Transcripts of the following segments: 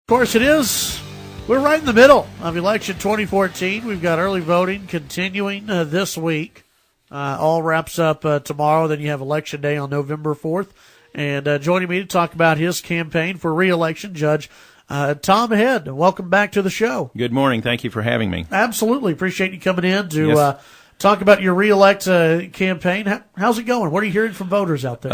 Of course it is. We're right in the middle of election 2014. We've got early voting continuing this week. All wraps up tomorrow. Then you have Election Day on November 4th. And joining me to talk about his campaign for re-election, Judge Tom Head. Welcome back to the show. Good morning. Thank you for having me. Absolutely. Appreciate you coming in to talk about your re-elect campaign. How's it going? What are you hearing from voters out there?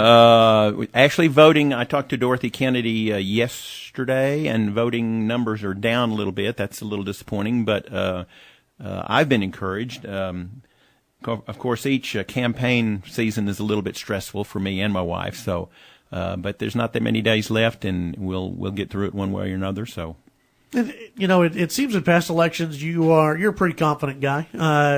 Actually, voting, I talked to Dorothy Kennedy yesterday, and voting numbers are down a little bit. That's a little disappointing, but I've been encouraged. Of course, each campaign season is a little bit stressful for me and my wife, so but there's not that many days left, and we'll get through it one way or another, so. And, it seems in past elections you're a pretty confident guy.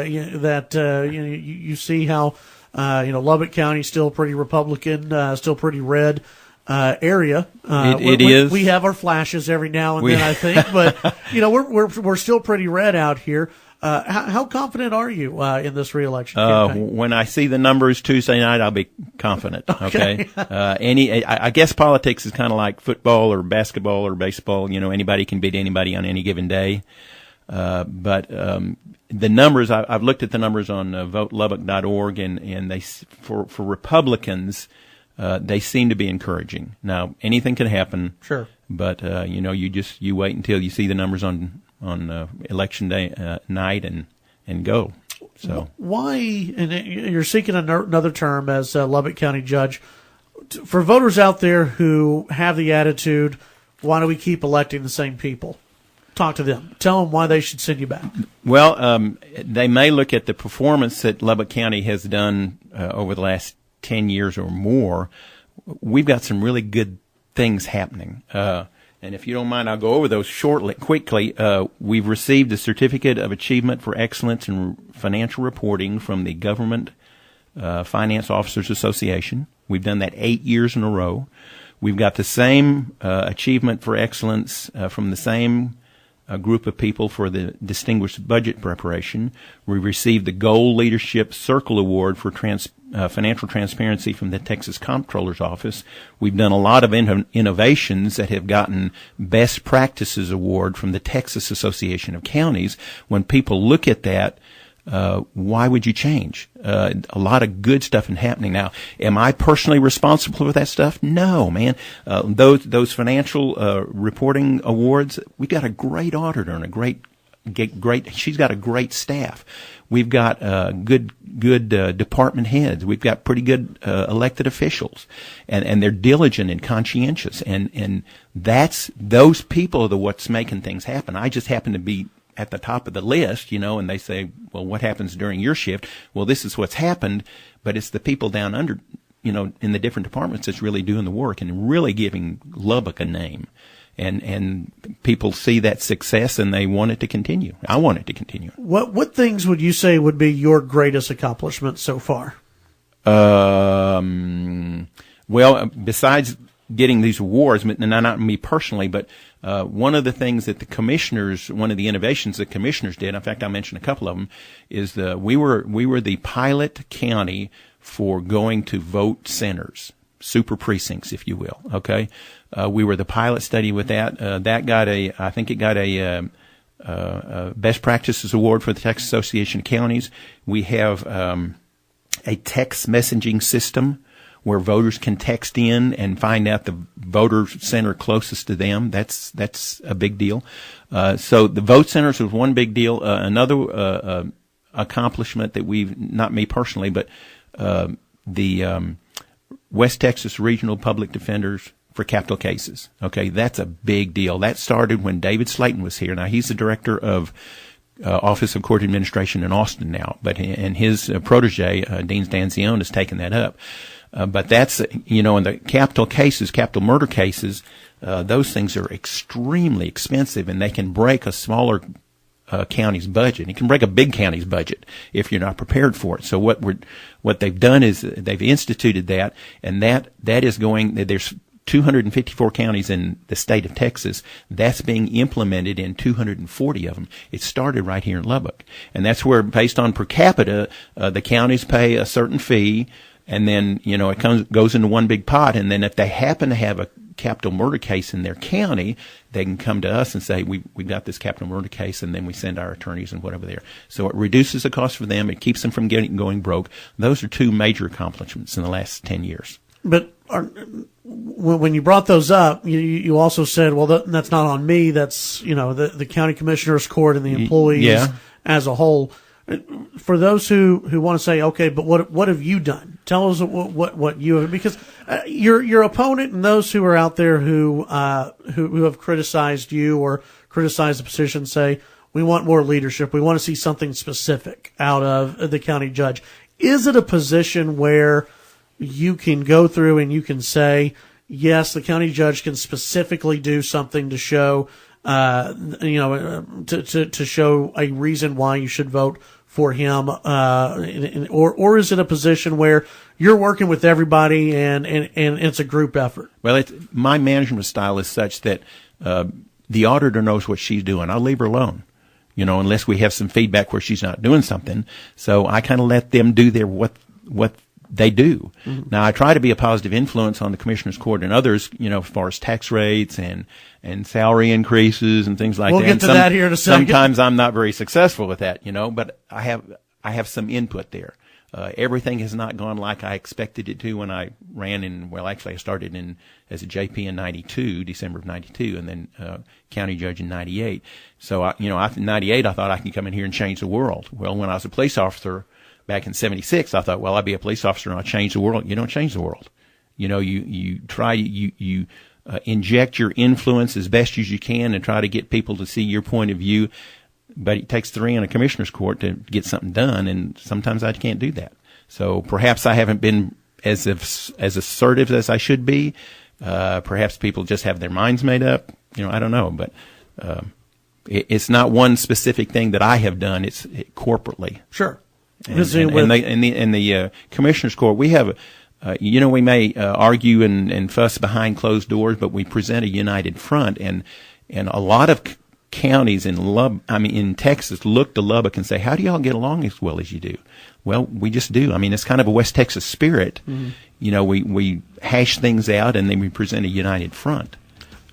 You see how Lubbock County still pretty Republican, still pretty red area. It is. We have our flashes every now and then, I think, but we're still pretty red out here. How confident are you in this re-election campaign? When I see the numbers Tuesday night, I'll be confident. Okay. I guess politics is kind of like football or basketball or baseball. Anybody can beat anybody on any given day. But the numbers, I've looked at the numbers on votelubbock.org, and they for Republicans, they seem to be encouraging. Now, anything can happen. Sure. But you wait until you see the numbers on election day night and go. So why? And you're seeking another term as Lubbock County judge. For voters out there who have the attitude, why do we keep electing the same people? Talk to them. Tell them why they should send you back. Well, they may look at the performance that Lubbock County has done over the last 10 years or more. We've got some really good things happening. And if you don't mind, I'll go over those quickly. We've received a Certificate of Achievement for Excellence in Financial Reporting from the Government Finance Officers Association. We've done that 8 years in a row. We've got the same achievement for excellence from the same group of people for the Distinguished Budget Preparation. We received the Gold Leadership Circle Award for financial transparency from the Texas Comptroller's Office. We've done a lot of innovations that have gotten Best Practices Award from the Texas Association of Counties. When people look at that, why would you change? A lot of good stuff is happening now. Am I personally responsible for that stuff? No, man. Those financial reporting awards, we've got a great auditor and a great. She's got a great staff. We've got good department heads. We've got pretty good elected officials, and they're diligent and conscientious. And those people are what's making things happen. I just happen to be at the top of the list, and they say, well, what happens during your shift? Well, this is what's happened, but it's the people down under, in the different departments that's really doing the work and really giving Lubbock a name. And people see that success and they want it to continue. I want it to continue. What things would you say would be your greatest accomplishment so far? Well, besides getting these awards, not me personally, but one of the things that one of the innovations that commissioners did, in fact, I mentioned a couple of them, is we were the pilot county for going to vote centers, super precincts, if you will. Okay, we were the pilot study with that. That got I think it got a Best Practices Award for the Texas Association of Counties. We have a text messaging system where voters can text in and find out the voter center closest to them. That's a big deal. So the vote centers was one big deal. Another accomplishment that not me personally, but the West Texas Regional Public Defenders for capital cases. Okay, that's a big deal. That started when David Slayton was here. Now, he's the director of Office of Court Administration in Austin now, and his protege, Dean Stanzione, has taken that up. But that's, in the capital murder cases, those things are extremely expensive, and they can break a smaller county's budget. It can break a big county's budget if you're not prepared for it. So what they've done is they've instituted that, and that is going. There's 254 counties in the state of Texas. That's being implemented in 240 of them. It started right here in Lubbock, and that's where, based on per capita, the counties pay a certain fee. And then, it goes into one big pot. And then if they happen to have a capital murder case in their county, they can come to us and say, we've got this capital murder case, and then we send our attorneys and whatever there. So it reduces the cost for them. It keeps them from going broke. Those are two major accomplishments in the last 10 years. But when you brought those up, you also said, well, that's not on me. That's, the county commissioner's court and the employees as a whole. For those who want to say, okay, but what have you done? Tell us what you have, because your opponent and those who are out there who have criticized you or criticized the position say, we want more leadership. We want to see something specific out of the county judge. Is it a position where you can go through and you can say, yes, the county judge can specifically do something to show, to show a reason why you should vote for him, or is it a position where you're working with everybody and it's a group effort? Well, my management style is such that the auditor knows what she's doing. I'll leave her alone, unless we have some feedback where she's not doing something. So I kind of let them do what they do. Mm-hmm. Now, I try to be a positive influence on the Commissioner's Court and others, as far as tax rates and salary increases and things like that. We'll get to that here in a second. Sometimes I'm not very successful with that, but I have some input there. Everything has not gone like I expected it to when I ran I started as a JP in 92, December of 92, and then county judge in 98. So, after 98, I thought I can come in here and change the world. Well, when I was a police officer, back in 76, I thought, well, I'll be a police officer and I'll change the world. You don't change the world. You inject your influence as best as you can and try to get people to see your point of view. But it takes 3 in a commissioner's court to get something done, and sometimes I can't do that. So perhaps I haven't been as assertive as I should be. Perhaps people just have their minds made up. I don't know. But it's not one specific thing that I have done. It's corporately. Sure. In the Commissioner's Court, we have, we may argue and fuss behind closed doors, but we present a united front, and a lot of counties in Texas look to Lubbock and say, how do y'all get along as well as you do? Well, we just do. It's kind of a West Texas spirit. Mm-hmm. We hash things out, and then we present a united front.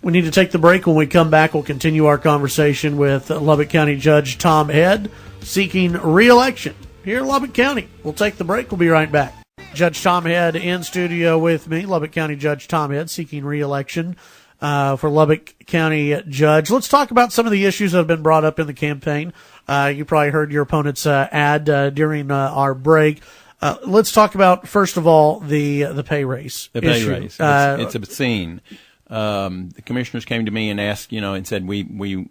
We need to take the break. When we come back, we'll continue our conversation with Lubbock County Judge Tom Head, seeking re-election here in Lubbock County. We'll take the break. We'll be right back. Judge Tom Head in studio with me, Lubbock County Judge Tom Head, seeking re-election for Lubbock County Judge. Let's talk about some of the issues that have been brought up in the campaign. You probably heard your opponent's ad during our break. Let's talk about, first of all, the pay raise. The pay raise. It's obscene. The commissioners came to me and asked, and said, we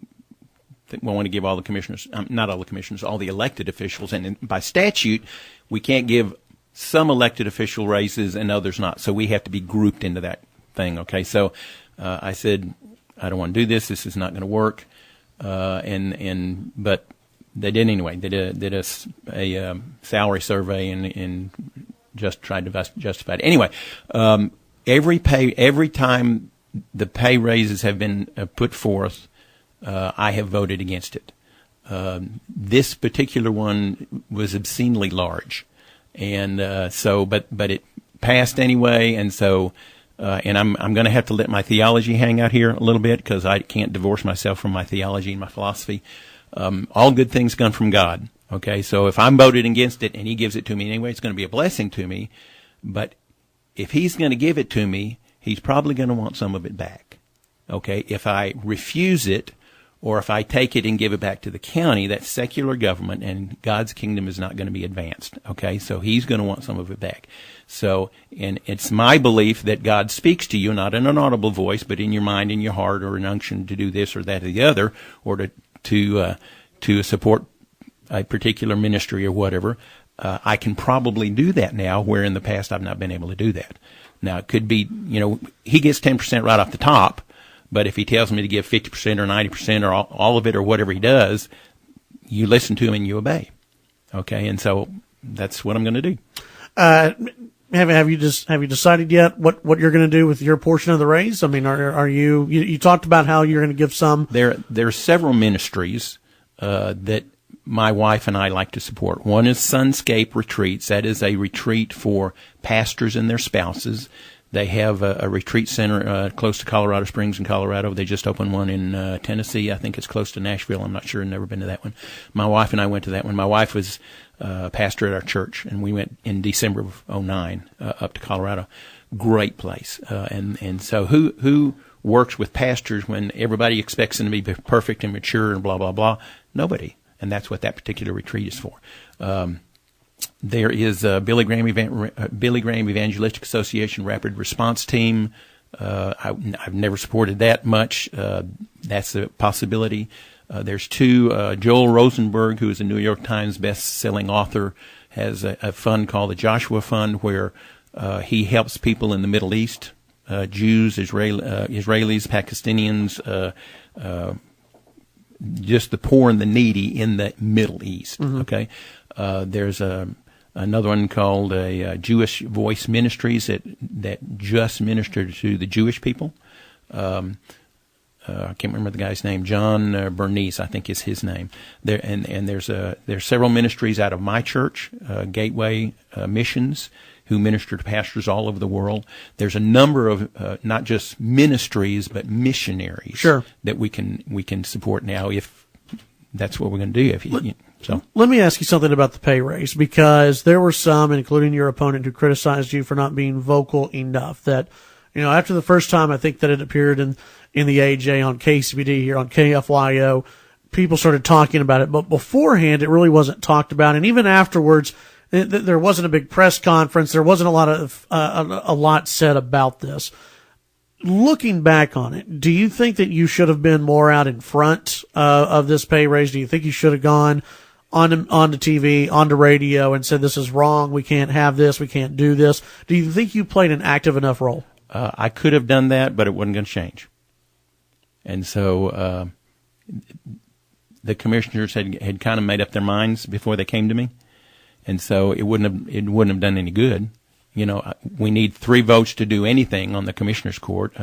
want to give all the commissioners, not all the commissioners, all the elected officials. And by statute, we can't give some elected official raises and others not. So we have to be grouped into that thing. Okay. So, I said, I don't want to do this. This is not going to work. But they did anyway. They did a salary survey and just tried to justify it. Anyway, every time the pay raises have been put forth, I have voted against it. This particular one was obscenely large, and but it passed anyway, and so and I'm going to have to let my theology hang out here a little bit because I can't divorce myself from my theology and my philosophy. All good things come from God. Okay, so if I'm voted against it and He gives it to me anyway, it's going to be a blessing to me. But if He's going to give it to me, He's probably going to want some of it back. Okay, if I refuse it, or if I take it and give it back to the county, that's secular government, and God's kingdom is not going to be advanced. Okay, so He's going to want some of it back. So, and it's my belief that God speaks to you, not in an audible voice, but in your mind, in your heart, or an unction to do this or that or the other, or to support a particular ministry or whatever. I can probably do that now, where in the past I've not been able to do that. Now, it could be, He gets 10% right off the top. But if He tells me to give 50% or 90% or all of it or whatever He does, you listen to Him and you obey. Okay, and so that's what I'm going to do. Have you decided yet what you're going to do with your portion of the raise? Are you talked about how you're going to give some? There are several ministries that my wife and I like to support. One is Sunscape Retreats. That is a retreat for pastors and their spouses. They have a retreat center close to Colorado Springs in Colorado. They just opened one in Tennessee. I think it's close to Nashville. I'm not sure. I've never been to that one. My wife and I went to that one. My wife was pastor at our church, and we went in December of 2009 up to Colorado. Great place. And so who works with pastors when everybody expects them to be perfect and mature and blah, blah, blah? Nobody. And that's what that particular retreat is for. There is Billy Graham Evangelistic Association Rapid Response Team. I've never supported that much. That's a possibility. There's two. Joel Rosenberg, who is a New York Times best-selling author, has a fund called the Joshua Fund, where he helps people in the Middle East, Jews, Israelis, Pakistanians, just the poor and the needy in the Middle East. Mm-hmm. Okay. There's another one called Jewish Voice Ministries that just minister to the Jewish people. I can't remember the guy's name. John Bernice, I think is his name. There's several ministries out of my church, Gateway Missions, who minister to pastors all over the world. There's a number of not just ministries but missionaries. Sure. That we can support now if that's what we're going to do. So let me ask you something about the pay raise, because there were some, including your opponent, who criticized you for not being vocal enough. That, after the first time I think that it appeared in the AJ on KCBD here on KFYO, people started talking about it, but beforehand it really wasn't talked about, and even afterwards there wasn't a big press conference. There wasn't a lot said about this. Looking back on it, do you think that you should have been more out in front of this pay raise? Do you think you should have gone onto TV, onto radio, and said this is wrong, we can't have this, we can't do this? Do you think you played an active enough role? I could have done that, but it wasn't going to change. And so the commissioners had kind of made up their minds before they came to me. And so it wouldn't have done any good. We need 3 votes to do anything on the commissioners' court.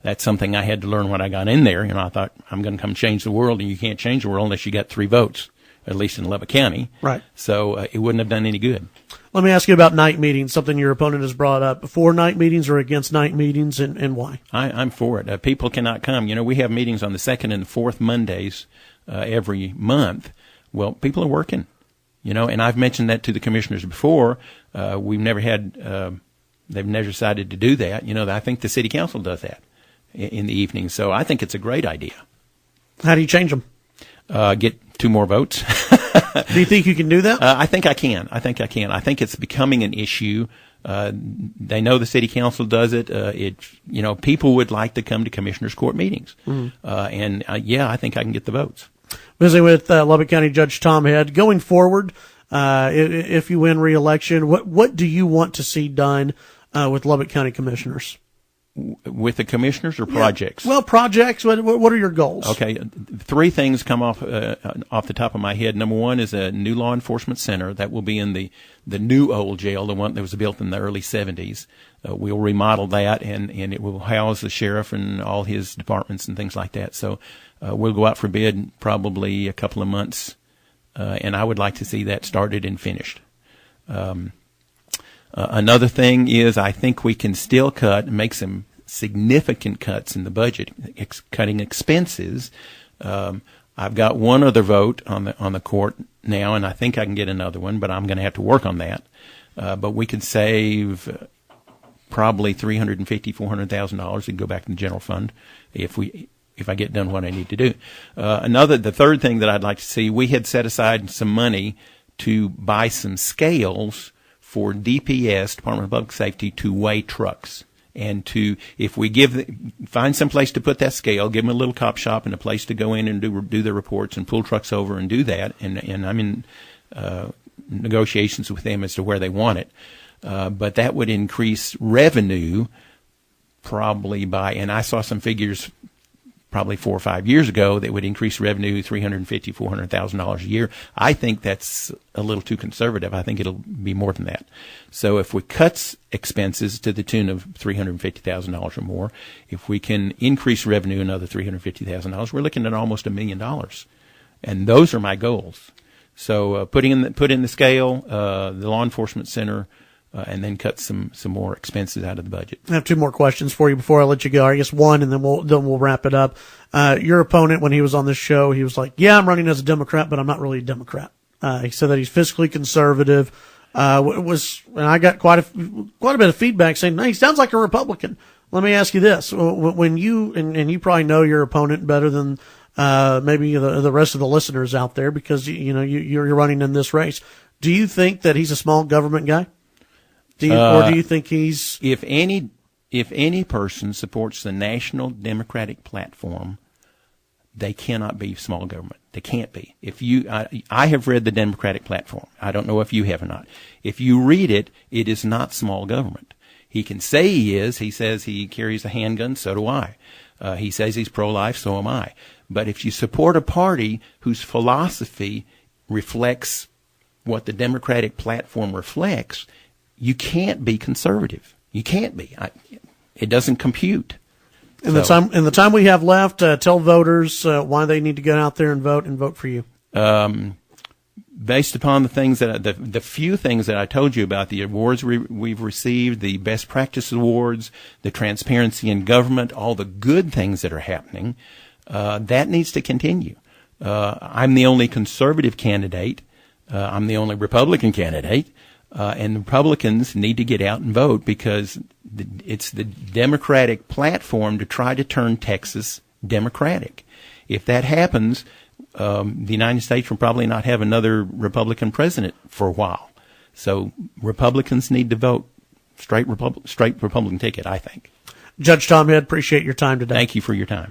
That's something I had to learn when I got in there. I thought, I'm going to come change the world, and you can't change the world unless you got 3 votes, at least in Lubbock County. Right. So it wouldn't have done any good. Let me ask you about night meetings, something your opponent has brought up. For night meetings or against night meetings, and why? I'm for it. People cannot come. We have meetings on the 2nd and 4th Mondays every month. Well, people are working. And I've mentioned that to the commissioners before. We've never had, they've never decided to do that. I think the city council does that in the evening. So I think it's a great idea. How do you change them? Get 2 more votes. Do you think you can do that? I think I can. I think it's becoming an issue. They know the city council does it. People would like to come to commissioners' court meetings. Mm-hmm. I think I can get the votes. Visiting with Lubbock County Judge Tom Head. Going forward, if you win re-election, what do you want to see done with Lubbock County commissioners? With the commissioners or projects? Yeah. Well, projects. What are your goals? Okay, 3 things come off the top of my head. Number 1 is a new law enforcement center that will be in the new old jail, the one that was built in the early 70s. We'll remodel that, and it will house the sheriff and all his departments and things like that. So we'll go out for bid probably a couple of months, and I would like to see that started and finished. Another thing is I think we can still cut and make some significant cuts in the budget, cutting expenses. I've got 1 other vote on the court now, and I think I can get another one, but I'm going to have to work on that. But we could save probably $350,000, $400,000 and go back to the general fund if I get done what I need to do. The third thing that I'd like to see, we had set aside some money to buy some scales for DPS, Department of Public Safety, to weigh trucks. And if we find some place to put that scale, give them a little cop shop and a place to go in and do their reports and pull trucks over and do that. And I'm in negotiations with them as to where they want it. But that would increase revenue probably and I saw some figures probably 4 or 5 years ago that would increase revenue $350,000, $400,000 a year. I think that's a little too conservative. I think it'll be more than that. So if we cut expenses to the tune of $350,000 or more, if we can increase revenue another $350,000, we're looking at almost $1 million. And those are my goals. So put in the scale, the law enforcement center, and then cut some more expenses out of the budget. I have two more questions for you before I let you go. I guess one, and then we'll wrap it up. Your opponent, when he was on this show, he was like, "Yeah, I'm running as a Democrat, but I'm not really a Democrat." He said that he's fiscally conservative. And I got quite a bit of feedback saying, "No, he sounds like a Republican." Let me ask you this: when you and you probably know your opponent better than maybe the rest of the listeners out there, because you're running in this race. Do you think that he's a small government guy? Or do you think he's... If any person supports the national Democratic platform, they cannot be small government. They can't be. I have read the Democratic platform. I don't know if you have or not. If you read it, it is not small government. He can say he is. He says he carries a handgun. So do I. He says he's pro-life. So am I. But if you support a party whose philosophy reflects what the Democratic platform reflects, you can't be conservative. You can't be. It doesn't compute. In the time we have left, tell voters why they need to go out there and vote for you. Based upon the things the few things that I told you about, the awards we've received, the best practice awards, the transparency in government, all the good things that are happening, that needs to continue. I'm the only conservative candidate. I'm the only Republican candidate. And Republicans need to get out and vote, because it's the Democratic platform to try to turn Texas Democratic. If that happens, the United States will probably not have another Republican president for a while. So Republicans need to vote straight Republican ticket, I think. Judge Tom Head, appreciate your time today. Thank you for your time.